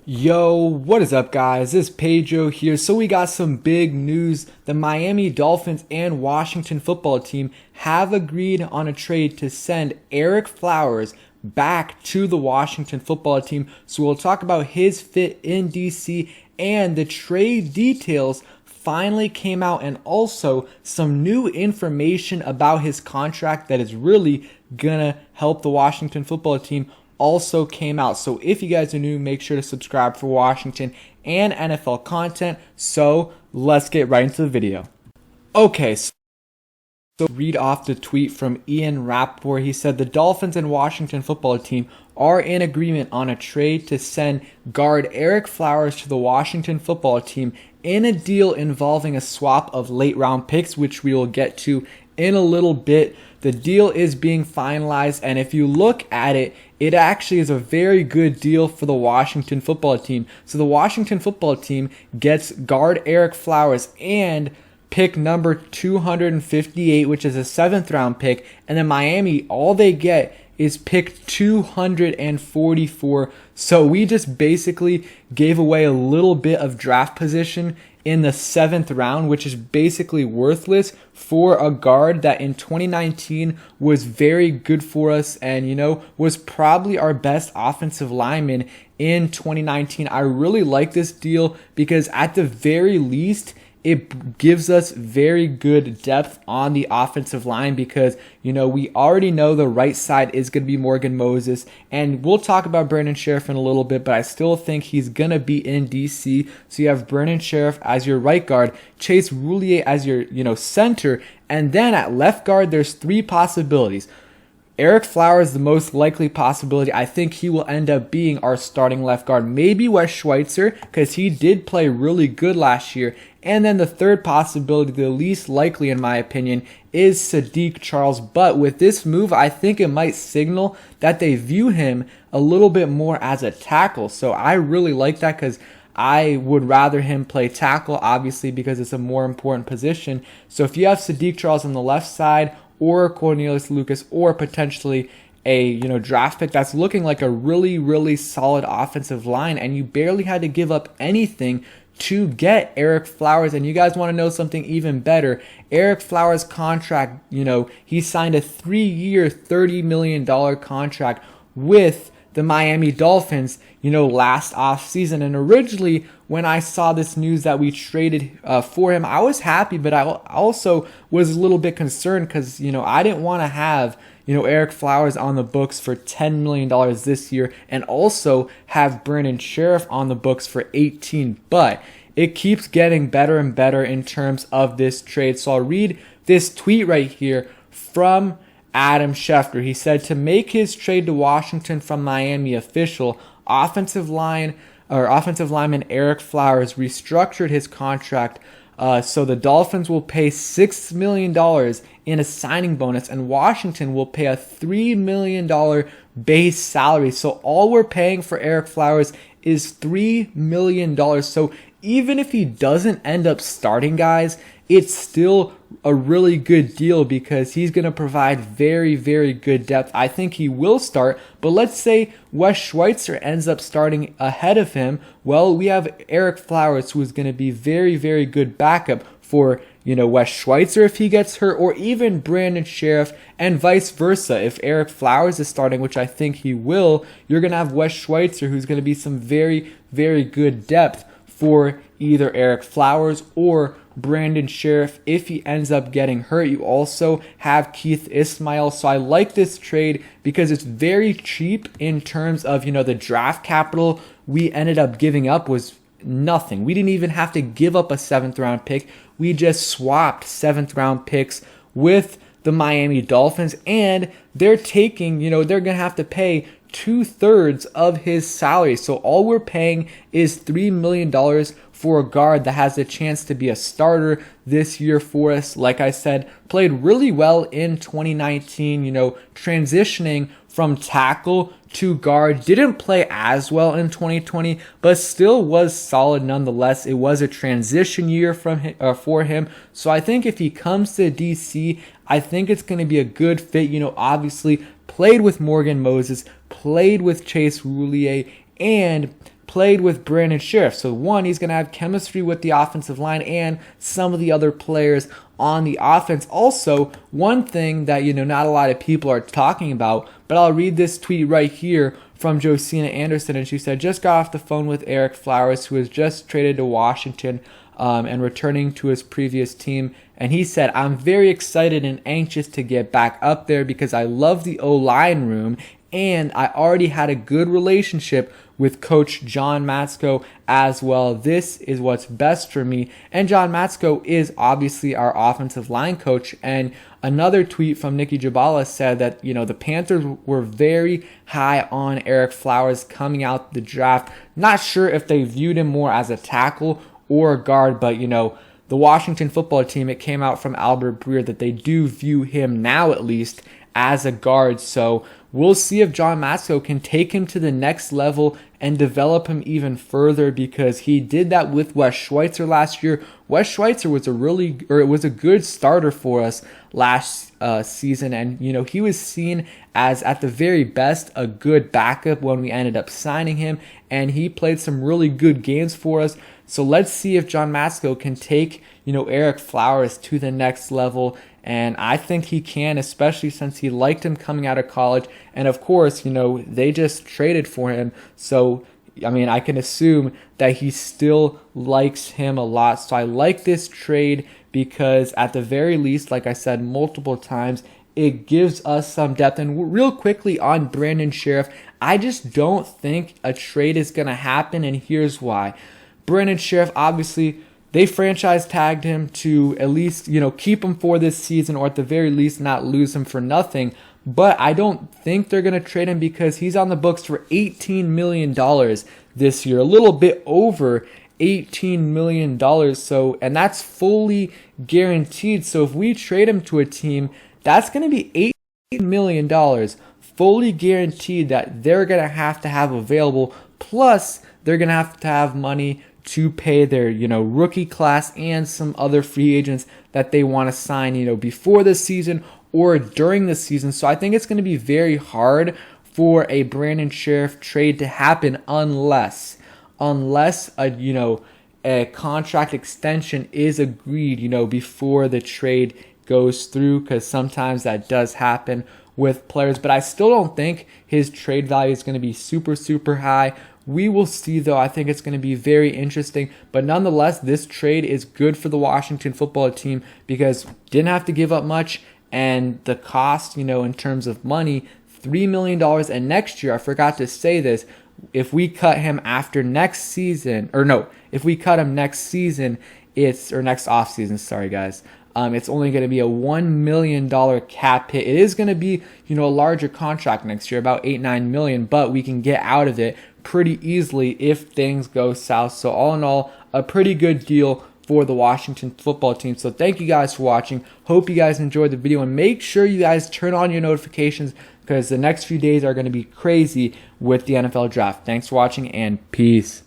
Yo, what is up guys? This is Pedro here. So we got some big news. The Miami Dolphins and Washington football team have agreed on a trade to send Ereck Flowers back to the Washington football team. So we'll talk about his fit in DC, and the trade details finally came out, and also some new information about his contract that is really gonna help the Washington football team also came out. So if you guys are new, make sure to subscribe for Washington and NFL content. So let's get right into the video. Okay, so read off the tweet from Ian Rappaport. He said the Dolphins and Washington football team are in agreement on a trade to send guard Ereck Flowers to the Washington football team in a deal involving a swap of late round picks, which we will get to in a little bit. The deal is being finalized, and if you look at it, it actually is a very good deal for the Washington football team. So the Washington football team gets guard Ereck Flowers and pick number 258, which is a 7th round pick, and then Miami, all they get is pick 244. So we just basically gave away a little bit of draft position in the 7th round, which is basically worthless for a guard that in 2019 was very good for us and, was probably our best offensive lineman in 2019. I really like this deal because at the very least, it gives us very good depth on the offensive line because, we already know the right side is going to be Morgan Moses. And we'll talk about Scherff in a little bit, but I still think he's going to be in DC. So you have Scherff as your right guard, Chase Roulier as your, center. And then at left guard, there's 3 possibilities. Ereck Flowers, the most likely possibility. I think he will end up being our starting left guard. Maybe Wes Schweitzer, because he did play really good last year. And then the third possibility, the least likely in my opinion, is Saahdiq Charles. But with this move, I think it might signal that they view him a little bit more as a tackle. So I really like that because I would rather him play tackle, obviously, because it's a more important position. So if you have Saahdiq Charles on the left side, or Cornelius Lucas, or potentially a draft pick that's looking like a really, really solid offensive line, and you barely had to give up anything to get Ereck Flowers. And you guys want to know something even better? Ereck Flowers' contract, he signed a 3-year, $30 million contract with the Miami Dolphins, last offseason. And originally, when I saw this news that we traded for him, I was happy, but I also was a little bit concerned because, I didn't want to have, Ereck Flowers on the books for $10 million this year and also have Scherff on the books for 18. But it keeps getting better and better in terms of this trade. So I'll read this tweet right here from Adam Schefter. He said, to make his trade to Washington from Miami official, offensive lineman Ereck Flowers restructured his contract so the Dolphins will pay $6 million in a signing bonus and Washington will pay a $3 million base salary. So all we're paying for Ereck Flowers is $3 million. So even if he doesn't end up starting, guys, it's still a really good deal because he's going to provide very, very good depth. I think he will start, but let's say Wes Schweitzer ends up starting ahead of him. Well, we have Ereck Flowers, who is going to be very, very good backup for, Wes Schweitzer if he gets hurt, or even Scherff, and vice versa. If Ereck Flowers is starting, which I think he will, you're going to have Wes Schweitzer, who's going to be some very, very good depth for either Ereck Flowers or Scherff. If he ends up getting hurt, you also have Keith Ismail. So I like this trade because it's very cheap in terms of, the draft capital we ended up giving up was nothing. We didn't even have to give up a 7th round pick. We just swapped 7th round picks with the Miami Dolphins, and they're taking, they're going to have to pay 2/3 of his salary. So all we're paying is $3 million for a guard that has a chance to be a starter this year for us. Like I said, played really well in 2019, transitioning from tackle to guard. Didn't play as well in 2020, but still was solid nonetheless. It was a transition year for him. So I think if he comes to DC, I think it's going to be a good fit. Obviously played with Morgan Moses, played with Chase Roulier, and played with Brandon Scherff. So one, he's going to have chemistry with the offensive line and some of the other players on the offense. Also, one thing that, not a lot of people are talking about, but I'll read this tweet right here from Josina Anderson, and she said, just got off the phone with Ereck Flowers, who was just traded to Washington and returning to his previous team. And he said, I'm very excited and anxious to get back up there because I love the O-line room, and I already had a good relationship with Coach John Matsko as well. This is what's best for me. And John Matsko is obviously our offensive line coach. And another tweet from Nikki Jabala said that, the Panthers were very high on Ereck Flowers coming out the draft. Not sure if they viewed him more as a tackle or a guard, but, the Washington football team, it came out from Albert Breer that they do view him now at least as a guard. So we'll see if John Matsko can take him to the next level and develop him even further, because he did that with Wes Schweitzer last year. Wes Schweitzer was a good starter for us last season, and he was seen as at the very best a good backup when we ended up signing him, and he played some really good games for us. So let's see if John Matsko can take Ereck Flowers to the next level. And I think he can, especially since he liked him coming out of college. And of course, they just traded for him. So, I can assume that he still likes him a lot. So I like this trade because at the very least, like I said multiple times, it gives us some depth. And real quickly on Brandon Scherff, I just don't think a trade is going to happen. And here's why. Brandon Scherff, obviously, they franchise tagged him to at least, keep him for this season, or at the very least not lose him for nothing. But I don't think they're going to trade him because he's on the books for $18 million this year, a little bit over $18 million. So, and that's fully guaranteed. So if we trade him to a team, that's going to be $18 million fully guaranteed that they're going to have available. Plus, they're going to have money to pay their, rookie class and some other free agents that they want to sign, before the season or during the season. So I think it's going to be very hard for a Brandon Scherff trade to happen unless a contract extension is agreed, before the trade goes through, because sometimes that does happen with players. But I still don't think his trade value is going to be super, super high. We will see, though. I think it's going to be very interesting. But nonetheless, this trade is good for the Washington football team because didn't have to give up much. And the cost, in terms of money, $3 million. And next year, I forgot to say this, if we cut him after next season, if we cut him next season, next offseason, sorry guys. It's only going to be a $1 million cap hit. It is going to be, a larger contract next year, about $8-9 million, but we can get out of it pretty easily if things go south. So all in all, a pretty good deal for the Washington football team. So thank you guys for watching. Hope you guys enjoyed the video, and make sure you guys turn on your notifications because the next few days are going to be crazy with the NFL draft. Thanks for watching, and peace.